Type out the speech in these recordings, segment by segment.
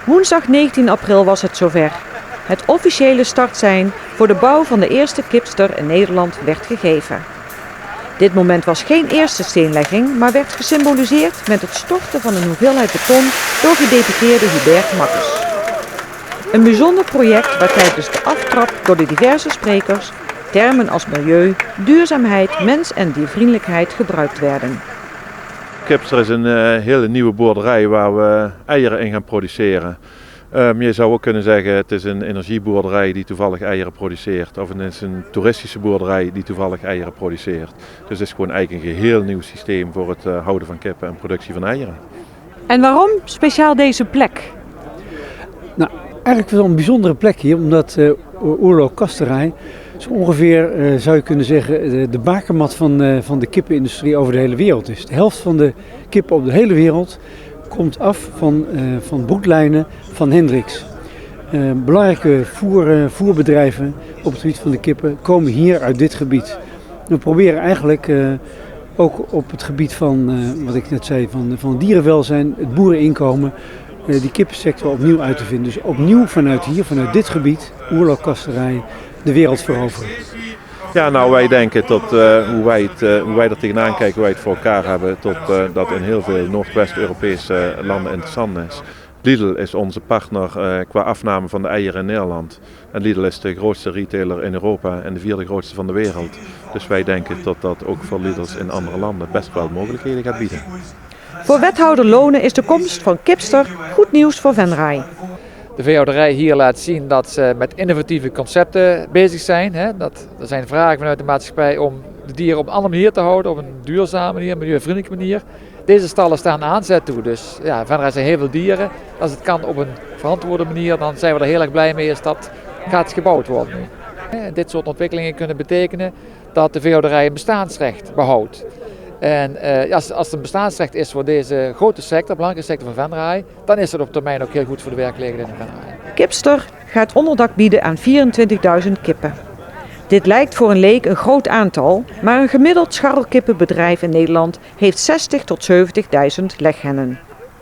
Woensdag 19 april was het zover. Het officiële startsein voor de bouw van de eerste kipster in Nederland werd gegeven. Dit moment was geen eerste steenlegging, maar werd gesymboliseerd met het storten van een hoeveelheid beton door gedeputeerde Hubert Makkes. Een bijzonder project waar tijdens de aftrap door de diverse sprekers termen als milieu, duurzaamheid, mens- en diervriendelijkheid gebruikt werden. Kipster is een hele nieuwe boerderij waar we eieren in gaan produceren. Je zou ook kunnen zeggen het is een energieboerderij die toevallig eieren produceert. Of het is een toeristische boerderij die toevallig eieren produceert. Dus het is gewoon eigenlijk een geheel nieuw systeem voor het houden van kippen en productie van eieren. En waarom speciaal deze plek? Nou, eigenlijk wel een bijzondere plek hier, omdat oerlokasterij zo ongeveer, zou je kunnen zeggen, de bakermat van de kippenindustrie over de hele wereld is. De helft van de kippen op de hele wereld komt af van broedlijnen van Hendricks. Belangrijke voerbedrijven op het gebied van de kippen komen hier uit dit gebied. We proberen eigenlijk ook op het gebied van, wat ik net zei, van dierenwelzijn, het boereninkomen, die kippensector opnieuw uit te vinden. Dus opnieuw vanuit dit gebied, oerlokasterij, de wereld veroveren. Ja, nou wij denken tot hoe wij er tegenaan kijken, hoe wij het voor elkaar hebben, tot dat in heel veel Noordwest-Europese landen interessant is. Lidl is onze partner qua afname van de eieren in Nederland. En Lidl is de grootste retailer in Europa en de vierde grootste van de wereld. Dus wij denken dat ook voor Lidl's in andere landen best wel mogelijkheden gaat bieden. Voor wethouder Lonen is de komst van Kipster goed nieuws voor Venray. De veehouderij hier laat zien dat ze met innovatieve concepten bezig zijn. Er zijn vragen vanuit de maatschappij om de dieren op een andere manier te houden, op een duurzame manier, een milieuvriendelijke manier. Deze stallen staan aanzet toe, dus ja, Venray zijn heel veel dieren. Als het kan op een verantwoorde manier, dan zijn we er heel erg blij mee als dat gaat gebouwd worden nu. Dit soort ontwikkelingen kunnen betekenen dat de veehouderij een bestaansrecht behoudt. En als het een bestaansrecht is voor deze grote sector, belangrijke sector van Venray, dan is het op termijn ook heel goed voor de werkgelegenheid in Venray. Kipster gaat onderdak bieden aan 24.000 kippen. Dit lijkt voor een leek een groot aantal, maar een gemiddeld scharrelkippenbedrijf in Nederland heeft 60.000 tot 70.000 leghennen.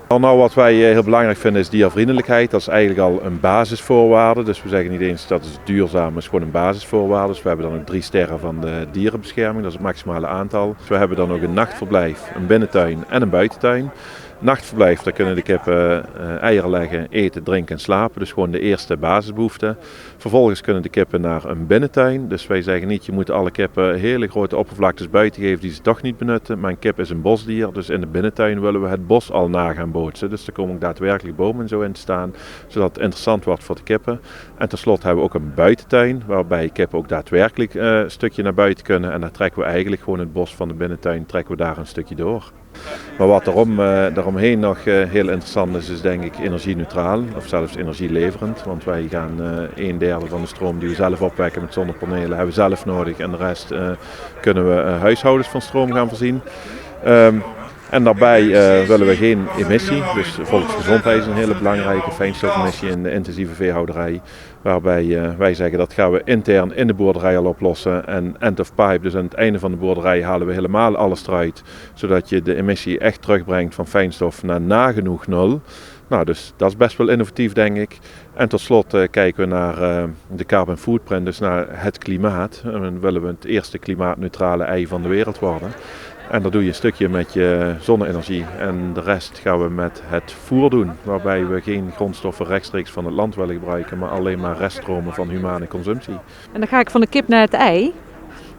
Nou, wat wij heel belangrijk vinden is diervriendelijkheid. Dat is eigenlijk al een basisvoorwaarde. Dus we zeggen niet eens dat het duurzaam is, het is gewoon een basisvoorwaarde. Dus we hebben dan ook 3 sterren van de dierenbescherming, dat is het maximale aantal. Dus we hebben dan ook een nachtverblijf, een binnentuin en een buitentuin. Nachtverblijf, daar kunnen de kippen eieren leggen, eten, drinken en slapen. Dus gewoon de eerste basisbehoeften. Vervolgens kunnen de kippen naar een binnentuin. Dus wij zeggen niet, je moet alle kippen hele grote oppervlaktes buiten geven die ze toch niet benutten. Maar een kip is een bosdier, dus in de binnentuin willen we het bos al na gaan bootsen. Dus er komen ook daadwerkelijk bomen zo in te staan, zodat het interessant wordt voor de kippen. En tenslotte hebben we ook een buitentuin, waarbij kippen ook daadwerkelijk een stukje naar buiten kunnen. En daar trekken we eigenlijk gewoon het bos van de binnentuin, trekken we daar een stukje door. Maar wat daaromheen nog heel interessant is denk ik energie-neutraal of zelfs energieleverend. Want wij gaan 1/3 van de stroom die we zelf opwekken met zonnepanelen hebben we zelf nodig. En de rest kunnen we huishoudens van stroom gaan voorzien. En daarbij willen we geen emissie, dus volksgezondheid is een hele belangrijke fijnstofemissie in de intensieve veehouderij. Waarbij wij zeggen dat gaan we intern in de boerderij al oplossen en end of pipe, dus aan het einde van de boerderij halen we helemaal alles eruit. Zodat je de emissie echt terugbrengt van fijnstof naar nagenoeg 0. Nou, dus dat is best wel innovatief denk ik. En tot slot kijken we naar de carbon footprint, dus naar het klimaat. En dan willen we het eerste klimaatneutrale ei van de wereld worden. En dat doe je een stukje met je zonne-energie en de rest gaan we met het voer doen. Waarbij we geen grondstoffen rechtstreeks van het land willen gebruiken, maar alleen maar reststromen van humane consumptie. En dan ga ik van de kip naar het ei.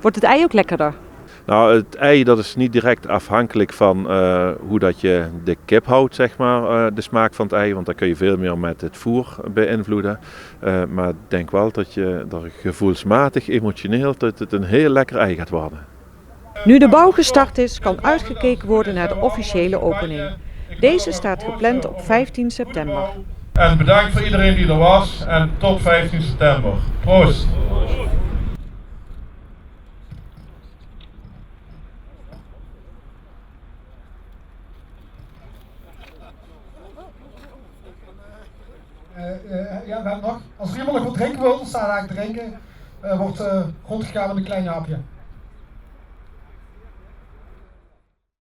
Wordt het ei ook lekkerder? Nou, het ei dat is niet direct afhankelijk van hoe dat je de kip houdt, zeg maar, de smaak van het ei. Want daar kun je veel meer met het voer beïnvloeden. Maar ik denk wel dat je er gevoelsmatig, emotioneel, dat het een heel lekker ei gaat worden. Nu de bouw gestart is, kan uitgekeken worden naar de officiële opening. Deze staat gepland op 15 september. En bedankt voor iedereen die er was en tot 15 september. Proost! Ja, we hebben nog. Als er iemand nog wat drinken wil, staat eigenlijk drinken. Wordt rondgegaan met een klein hapje.